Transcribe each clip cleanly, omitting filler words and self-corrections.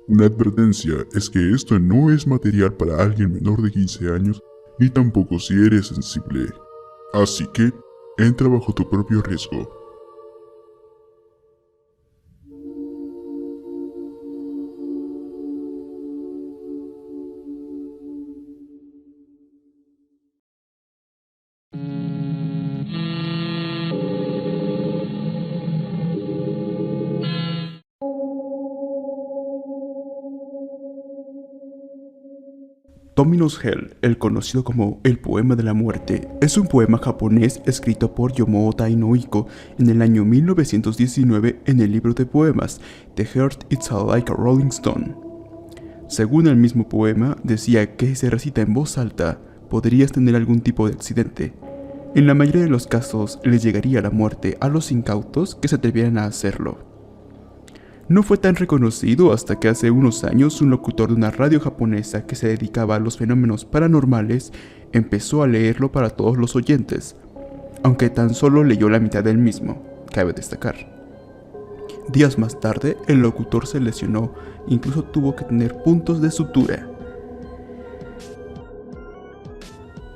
Una advertencia es que esto no es material para alguien menor de 15 años, ni tampoco si eres sensible. Así que, entra bajo tu propio riesgo. Dominos Hell, el conocido como El Poema de la Muerte, es un poema japonés escrito por Yomoo Tainoiko en el año 1919 en el libro de poemas The Heart It's Like a Rolling Stone. Según el mismo poema, decía que si se recita en voz alta, podrías tener algún tipo de accidente. En la mayoría de los casos, les llegaría la muerte a los incautos que se atrevieran a hacerlo. No fue tan reconocido hasta que hace unos años un locutor de una radio japonesa que se dedicaba a los fenómenos paranormales empezó a leerlo para todos los oyentes, aunque tan solo leyó la mitad del mismo, cabe destacar. Días más tarde, el locutor se lesionó e incluso tuvo que tener puntos de sutura.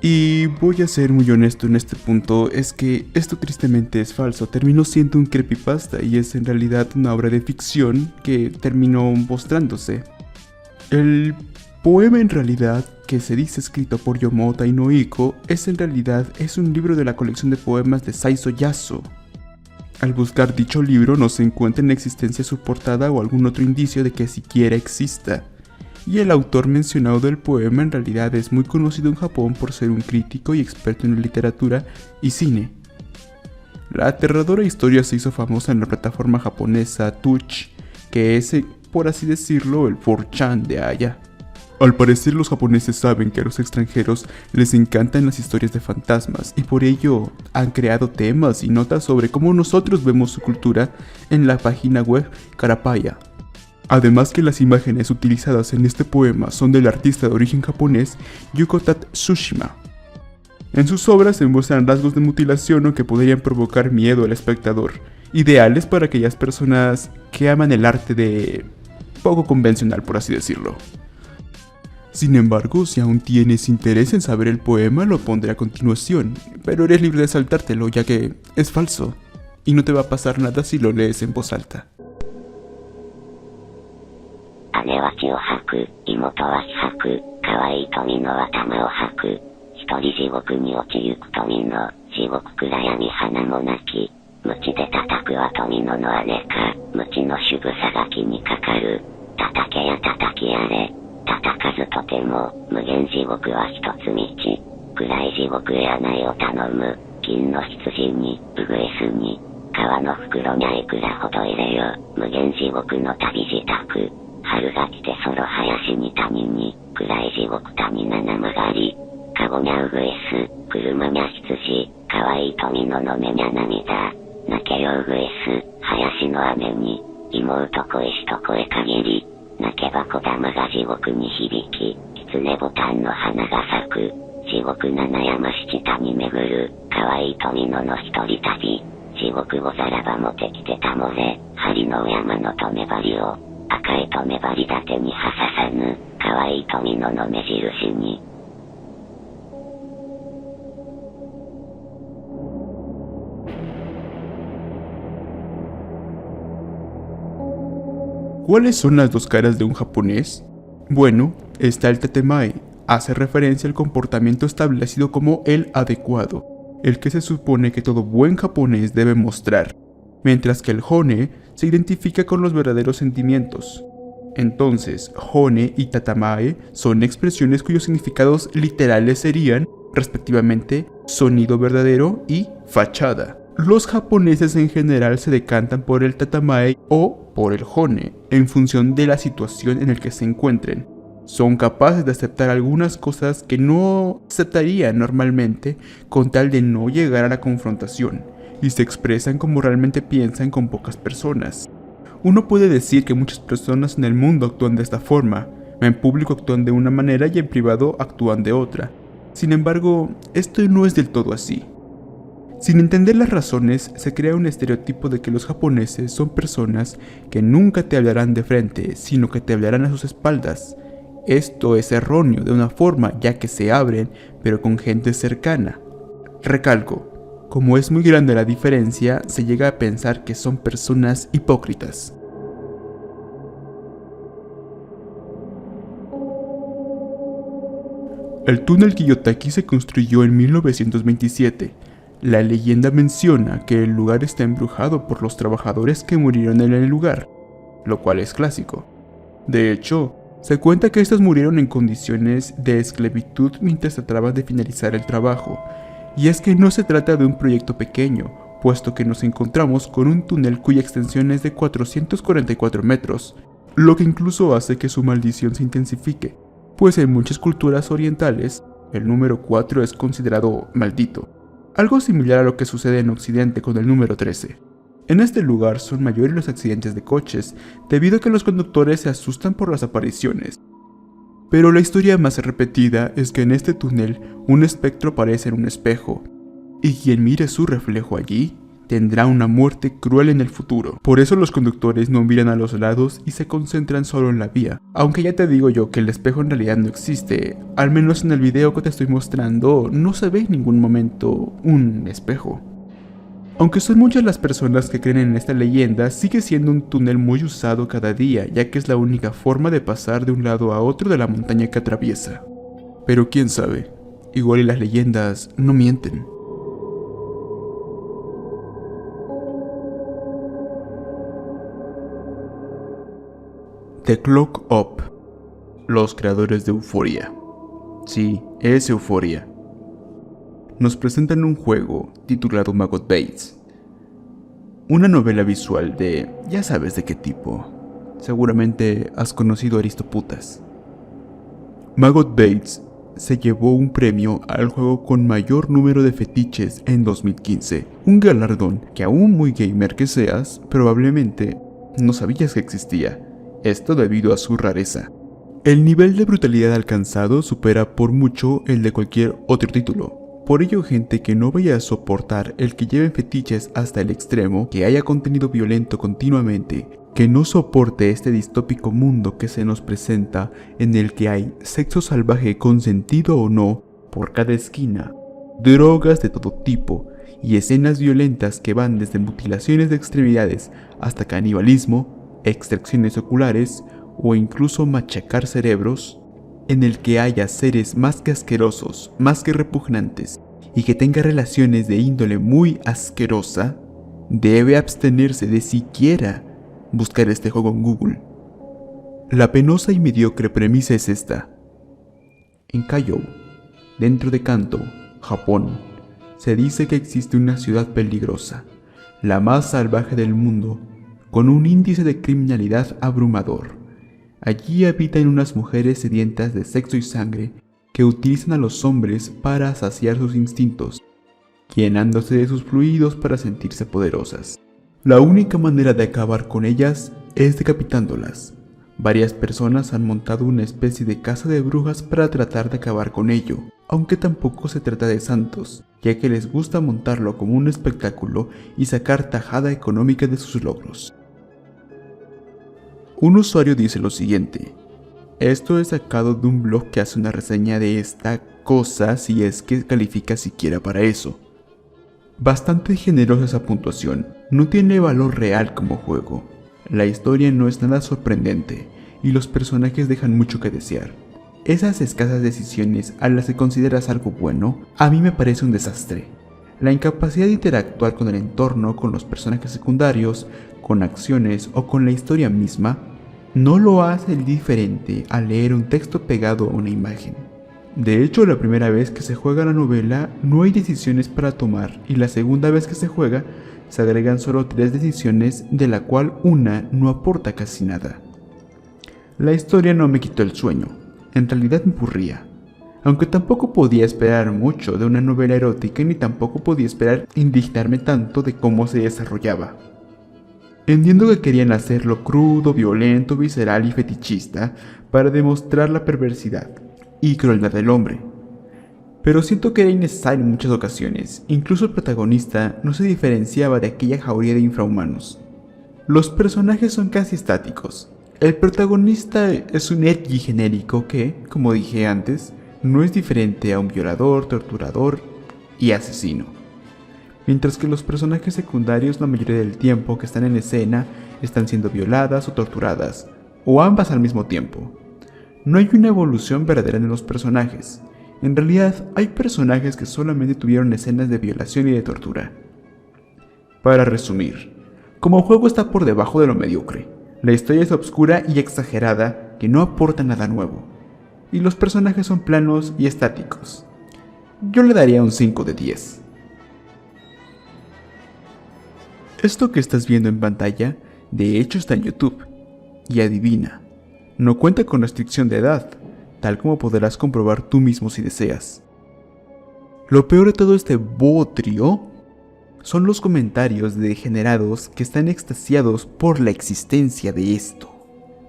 Y voy a ser muy honesto en este punto, es que esto tristemente es falso, terminó siendo un creepypasta y es en realidad una obra de ficción que terminó mostrándose. El poema en realidad, que se dice escrito por Yomoo Tainoiko, es un libro de la colección de poemas de Saizo Yasu. Al buscar dicho libro no se encuentra en existencia su portada o algún otro indicio de que siquiera exista. Y el autor mencionado del poema en realidad es muy conocido en Japón por ser un crítico y experto en literatura y cine. La aterradora historia se hizo famosa en la plataforma japonesa Twitch, que es, por así decirlo, el 4chan de allá. Al parecer los japoneses saben que a los extranjeros les encantan las historias de fantasmas y por ello han creado temas y notas sobre cómo nosotros vemos su cultura en la página web Karapaya. Además que las imágenes utilizadas en este poema son del artista de origen japonés Yuko Tsushima. En sus obras se muestran rasgos de mutilación o que podrían provocar miedo al espectador, ideales para aquellas personas que aman el arte de poco convencional, por así decirlo. Sin embargo, si aún tienes interés en saber el poema, lo pondré a continuación, pero eres libre de saltártelo ya que es falso, y no te va a pasar nada si lo lees en voz alta. 姉は血を吐く、妹は死吐く、可愛い富の頭を吐く、一人地獄に落ちゆく富の、地獄暗闇花もなき、無知で叩くは富のの姉か、無知の主婦さが気にかかる、叩けや叩きやれ、叩かずとても、無限地獄は一つ道、暗い地獄へ穴を頼む、金の羊に、ウグイスに、川の袋にいくらほど入れよ、無限地獄の旅支度。春が来てその林に谷に、暗い地獄谷七曲がり、かごにゃうぐいす、車にゃ羊、かわいい富ののめにゃ涙、泣けようぐいす、林の雨に、妹恋しと声限り、泣けば小玉が地獄に響き、狐ボタンの花が咲く、地獄七山七谷巡る、かわいい富のの一人旅、地獄ござらばもてきてたもれ、針の山の留め針を、赤い留め針立てにはささぬ、かわいい富のの目印に。¿Cuáles son las dos caras de un japonés? Bueno, está el tatemae, hace referencia al comportamiento establecido como el adecuado, el que se supone que todo buen japonés debe mostrar, mientras que el hone se identifica con los verdaderos sentimientos. Entonces, hone y tatamae son expresiones cuyos significados literales serían, respectivamente, sonido verdadero y fachada. Los japoneses en general se decantan por el tatamae o por el hone, en función de la situación en la que se encuentren. Son capaces de aceptar algunas cosas que no aceptarían normalmente con tal de no llegar a la confrontación, y se expresan como realmente piensan con pocas personas. Uno puede decir que muchas personas en el mundo actúan de esta forma, en público actúan de una manera y en privado actúan de otra. Sin embargo, esto no es del todo así. Sin entender las razones, se crea un estereotipo de que los japoneses son personas que nunca te hablarán de frente, sino que te hablarán a sus espaldas. Esto es erróneo de una forma, ya que se abren, pero con gente cercana. Recalco, como es muy grande la diferencia, se llega a pensar que son personas hipócritas. El túnel Kiyotaki se construyó en 1927. La leyenda menciona que el lugar está embrujado por los trabajadores que murieron en el lugar, lo cual es clásico. De hecho, se cuenta que estos murieron en condiciones de esclavitud mientras trataban de finalizar el trabajo. Y es que no se trata de un proyecto pequeño, puesto que nos encontramos con un túnel cuya extensión es de 444 metros, lo que incluso hace que su maldición se intensifique, pues en muchas culturas orientales, el número 4 es considerado maldito, algo similar a lo que sucede en Occidente con el número 13. En este lugar son mayores los accidentes de coches, debido a que los conductores se asustan por las apariciones. Pero la historia más repetida es que en este túnel un espectro aparece en un espejo, y quien mire su reflejo allí tendrá una muerte cruel en el futuro. Por eso los conductores no miran a los lados y se concentran solo en la vía. Aunque ya te digo yo que el espejo en realidad no existe, al menos en el video que te estoy mostrando no se ve en ningún momento un espejo. Aunque son muchas las personas que creen en esta leyenda, sigue siendo un túnel muy usado cada día, ya que es la única forma de pasar de un lado a otro de la montaña que atraviesa. Pero quién sabe, igual y las leyendas no mienten. The Clock Up, los creadores de Euphoria. Sí, es Euphoria. Nos presentan un juego titulado Maggot Bates. Una novela visual de... ya sabes de qué tipo. Seguramente has conocido Aristoputas. Maggot Bates se llevó un premio al juego con mayor número de fetiches en 2015. Un galardón que aún muy gamer que seas, probablemente no sabías que existía. Esto debido a su rareza. El nivel de brutalidad alcanzado supera por mucho el de cualquier otro título. Por ello, gente que no vaya a soportar el que lleven fetiches hasta el extremo, que haya contenido violento continuamente, que no soporte este distópico mundo que se nos presenta, en el que hay sexo salvaje consentido o no por cada esquina, drogas de todo tipo y escenas violentas que van desde mutilaciones de extremidades hasta canibalismo, extracciones oculares o incluso machacar cerebros, en el que haya seres más que asquerosos, más que repugnantes, y que tenga relaciones de índole muy asquerosa, debe abstenerse de siquiera buscar este juego en Google. La penosa y mediocre premisa es esta. En Kayou, dentro de Kanto, Japón, se dice que existe una ciudad peligrosa, la más salvaje del mundo, con un índice de criminalidad abrumador. Allí habitan unas mujeres sedientas de sexo y sangre que utilizan a los hombres para saciar sus instintos, llenándose de sus fluidos para sentirse poderosas. La única manera de acabar con ellas es decapitándolas. Varias personas han montado una especie de caza de brujas para tratar de acabar con ello, aunque tampoco se trata de santos, ya que les gusta montarlo como un espectáculo y sacar tajada económica de sus logros. Un usuario dice lo siguiente: esto es sacado de un blog que hace una reseña de esta cosa, si es que califica siquiera para eso. Bastante generosa esa puntuación, no tiene valor real como juego. La historia no es nada sorprendente y los personajes dejan mucho que desear. Esas escasas decisiones a las que consideras algo bueno, a mí me parece un desastre. La incapacidad de interactuar con el entorno, con los personajes secundarios, con acciones o con la historia misma, no lo hace diferente a leer un texto pegado a una imagen. De hecho, la primera vez que se juega la novela no hay decisiones para tomar, y la segunda vez que se juega se agregan solo 3 decisiones, de la cual una no aporta casi nada. La historia no me quitó el sueño, en realidad me aburría. Aunque tampoco podía esperar mucho de una novela erótica, ni tampoco podía esperar indignarme tanto de cómo se desarrollaba. Entiendo que querían hacerlo crudo, violento, visceral y fetichista para demostrar la perversidad y crueldad del hombre. pero siento que era innecesario en muchas ocasiones. Incluso el protagonista no se diferenciaba de aquella jauría de infrahumanos. Los personajes son casi estáticos. El protagonista es un edgy genérico que, como dije antes, no es diferente a un violador, torturador y asesino. Mientras que los personajes secundarios la mayoría del tiempo que están en escena están siendo violadas o torturadas, o ambas al mismo tiempo. No hay una evolución verdadera en los personajes. En realidad, hay personajes que solamente tuvieron escenas de violación y de tortura. Para resumir, como juego está por debajo de lo mediocre. La historia es obscura y exagerada que no aporta nada nuevo. Y los personajes son planos y estáticos. Yo le daría un 5 de 10. Esto que estás viendo en pantalla, de hecho está en YouTube. Y adivina, no cuenta con restricción de edad, tal como podrás comprobar tú mismo si deseas. Lo peor de todo este bodrio son los comentarios de degenerados que están extasiados por la existencia de esto.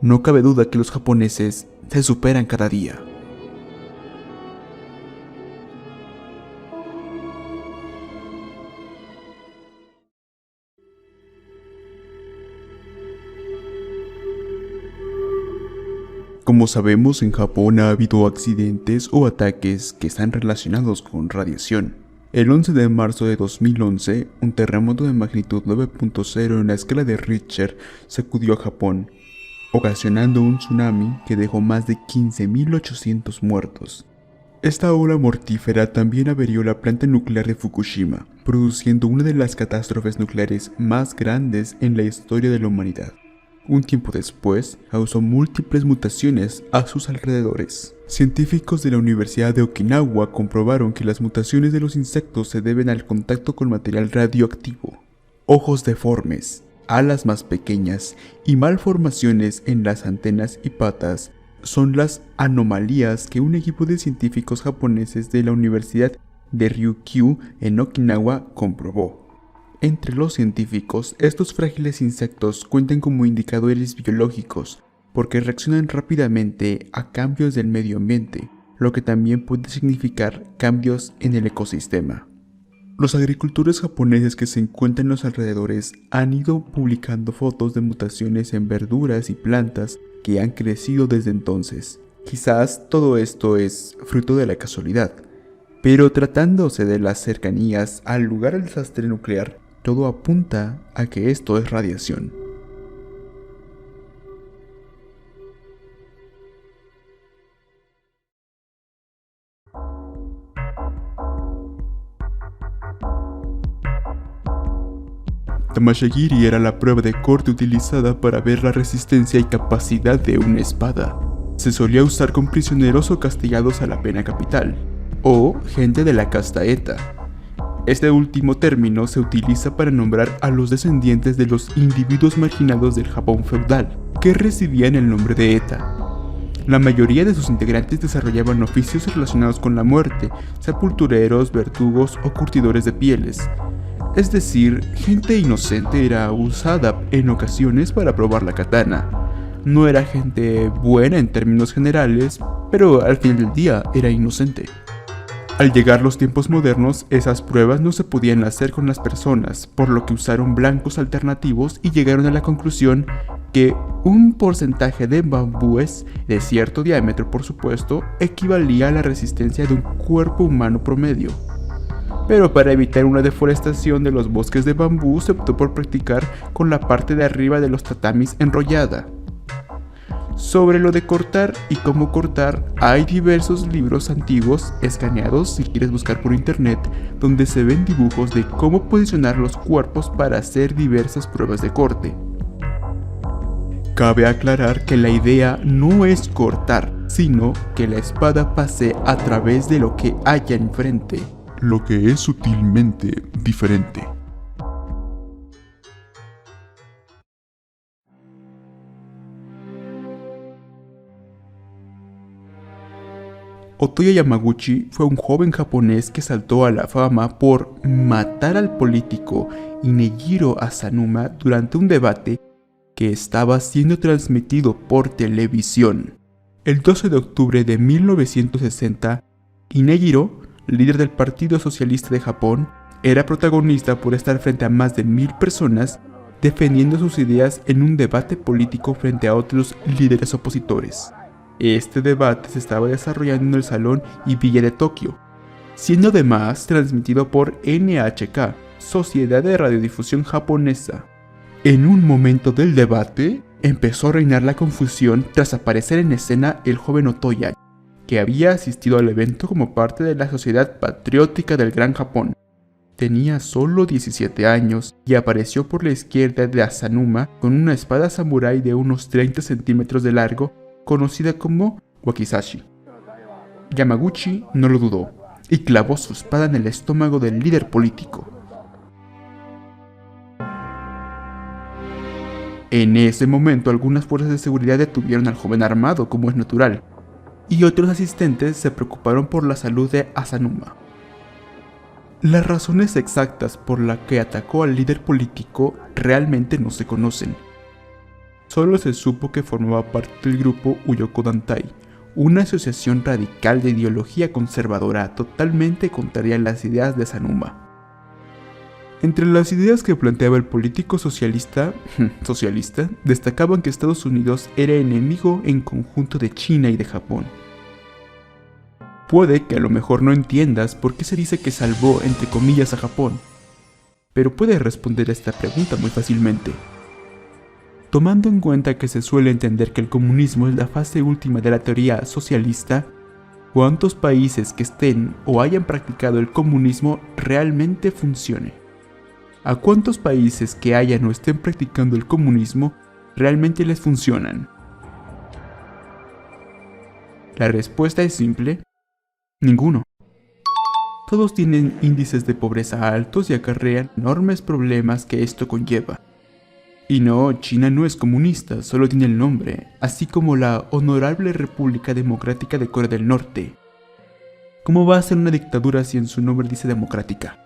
No cabe duda que los japoneses se superan cada día. Como sabemos, en Japón ha habido accidentes o ataques que están relacionados con radiación. El 11 de marzo de 2011, un terremoto de magnitud 9.0 en la escala de Richter sacudió a Japón, ocasionando un tsunami que dejó más de 15.800 muertos. Esta ola mortífera también averió la planta nuclear de Fukushima, produciendo una de las catástrofes nucleares más grandes en la historia de la humanidad. Un tiempo después, causó múltiples mutaciones a sus alrededores. Científicos de la Universidad de Okinawa comprobaron que las mutaciones de los insectos se deben al contacto con material radioactivo. Ojos deformes, alas más pequeñas y malformaciones en las antenas y patas son las anomalías que un equipo de científicos japoneses de la Universidad de Ryukyu en Okinawa comprobó. Entre los científicos, estos frágiles insectos cuentan como indicadores biológicos porque reaccionan rápidamente a cambios del medio ambiente, lo que también puede significar cambios en el ecosistema. Los agricultores japoneses que se encuentran en los alrededores han ido publicando fotos de mutaciones en verduras y plantas que han crecido desde entonces. Quizás todo esto es fruto de la casualidad, pero tratándose de las cercanías al lugar del desastre nuclear, todo apunta a que esto es radiación. Tamashagiri era la prueba de corte utilizada para ver la resistencia y capacidad de una espada. Se solía usar con prisioneros o castigados a la pena capital, o gente de la casta Eta. Este último término se utiliza para nombrar a los descendientes de los individuos marginados del Japón feudal, que recibían el nombre de Eta. La mayoría de sus integrantes desarrollaban oficios relacionados con la muerte, sepultureros, verdugos o curtidores de pieles. Es decir, gente inocente era usada en ocasiones para probar la katana. No era gente buena en términos generales, pero al final del día era inocente. Al llegar los tiempos modernos, esas pruebas no se podían hacer con las personas, por lo que usaron blancos alternativos y llegaron a la conclusión que un porcentaje de bambúes, de cierto diámetro por supuesto, equivalía a la resistencia de un cuerpo humano promedio. Pero para evitar una deforestación de los bosques de bambú se optó por practicar con la parte de arriba de los tatamis enrollada. Sobre lo de cortar y cómo cortar, hay diversos libros antiguos escaneados si quieres buscar por internet, donde se ven dibujos de cómo posicionar los cuerpos para hacer diversas pruebas de corte. Cabe aclarar que la idea no es cortar, sino que la espada pase a través de lo que haya enfrente, lo que es sutilmente diferente. Otoya Yamaguchi fue un joven japonés que saltó a la fama por matar al político Inejiro Asanuma durante un debate que estaba siendo transmitido por televisión. El 12 de octubre de 1960, Inejiro líder del Partido Socialista de Japón, era protagonista por estar frente a más de 1000 personas defendiendo sus ideas en un debate político frente a otros líderes opositores. Este debate se estaba desarrollando en el Salón Ibiya de Tokio, siendo además transmitido por NHK, Sociedad de Radiodifusión Japonesa. En un momento del debate, empezó a reinar la confusión tras aparecer en escena el joven Otoya, que había asistido al evento como parte de la Sociedad Patriótica del Gran Japón. Tenía solo 17 años y apareció por la izquierda de Asanuma con una espada samurái de unos 30 centímetros de largo, conocida como wakizashi. Yamaguchi no lo dudó y clavó su espada en el estómago del líder político. En ese momento, algunas fuerzas de seguridad detuvieron al joven armado, como es natural, y otros asistentes se preocuparon por la salud de Asanuma. Las razones exactas por las que atacó al líder político realmente no se conocen. Solo se supo que formaba parte del grupo Uyoko Dantai, una asociación radical de ideología conservadora totalmente contraria a las ideas de Asanuma. Entre las ideas que planteaba el político socialista, destacaban que Estados Unidos era enemigo en conjunto de China y de Japón. Puede que a lo mejor no entiendas por qué se dice que salvó entre comillas a Japón, pero puedes responder a esta pregunta muy fácilmente. Tomando en cuenta que se suele entender que el comunismo es la fase última de la teoría socialista, ¿cuántos países que estén o hayan practicado el comunismo realmente funcione? ¿A cuántos países que hayan o estén practicando el comunismo realmente les funcionan? La respuesta es simple: ninguno. Todos tienen índices de pobreza altos y acarrean enormes problemas que esto conlleva. Y no, China no es comunista, solo tiene el nombre, así como la Honorable República Democrática de Corea del Norte. ¿Cómo va a ser una dictadura si en su nombre dice democrática?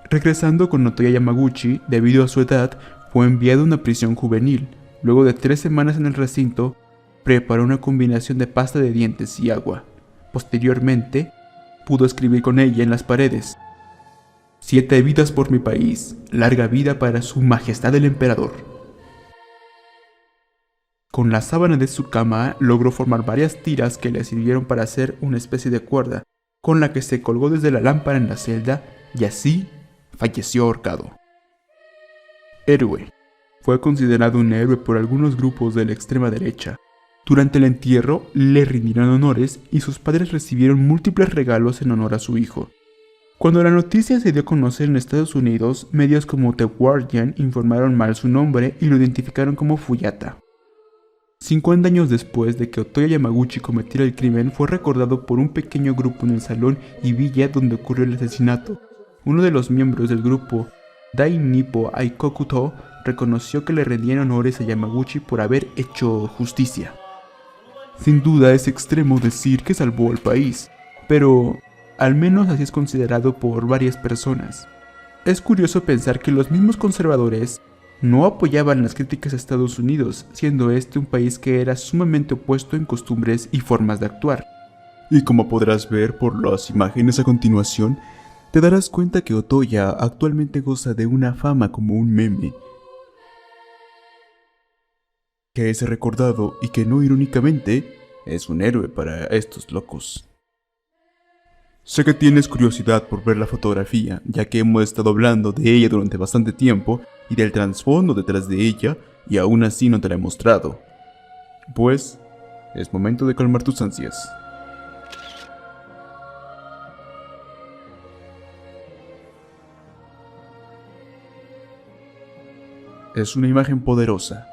Regresando con Otoya Yamaguchi, debido a su edad, fue enviado a una prisión juvenil. Luego de 3 semanas en el recinto, preparó una combinación de pasta de dientes y agua. Posteriormente, pudo escribir con ella en las paredes: 7 vidas por mi país, larga vida para su majestad el emperador. Con la sábana de su cama logró formar varias tiras que le sirvieron para hacer una especie de cuerda, con la que se colgó desde la lámpara en la celda y así falleció ahorcado. Héroe. Fue considerado un héroe por algunos grupos de la extrema derecha. Durante el entierro le rindieron honores y sus padres recibieron múltiples regalos en honor a su hijo. Cuando la noticia se dio a conocer en Estados Unidos, medios como The Guardian informaron mal su nombre y lo identificaron como Fuyata. 50 años después de que Otoya Yamaguchi cometiera el crimen, fue recordado por un pequeño grupo en el Salón Ibiya donde ocurrió el asesinato. Uno de los miembros del grupo, Dai Nippo Aikokuto, reconoció que le rendían honores a Yamaguchi por haber hecho justicia. Sin duda es extremo decir que salvó al país, pero al menos así es considerado por varias personas. Es curioso pensar que los mismos conservadores no apoyaban las críticas a Estados Unidos, siendo este un país que era sumamente opuesto en costumbres y formas de actuar. Y como podrás ver por las imágenes a continuación, te darás cuenta que Otoya actualmente goza de una fama como un meme, que es recordado y que no irónicamente es un héroe para estos locos. Sé que tienes curiosidad por ver la fotografía, ya que hemos estado hablando de ella durante bastante tiempo y del trasfondo detrás de ella, y aún así no te la he mostrado. Pues, es momento de calmar tus ansias. Es una imagen poderosa,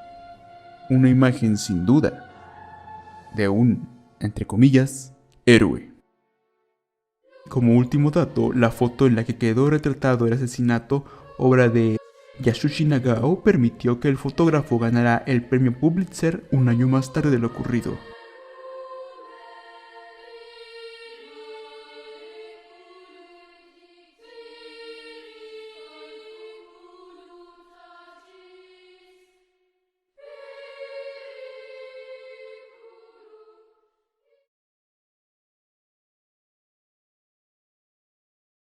una imagen sin duda, de un, entre comillas, héroe. Como último dato, la foto en la que quedó retratado el asesinato, obra de Yasushi Nagao, permitió que el fotógrafo ganara el premio Pulitzer un año más tarde de lo ocurrido.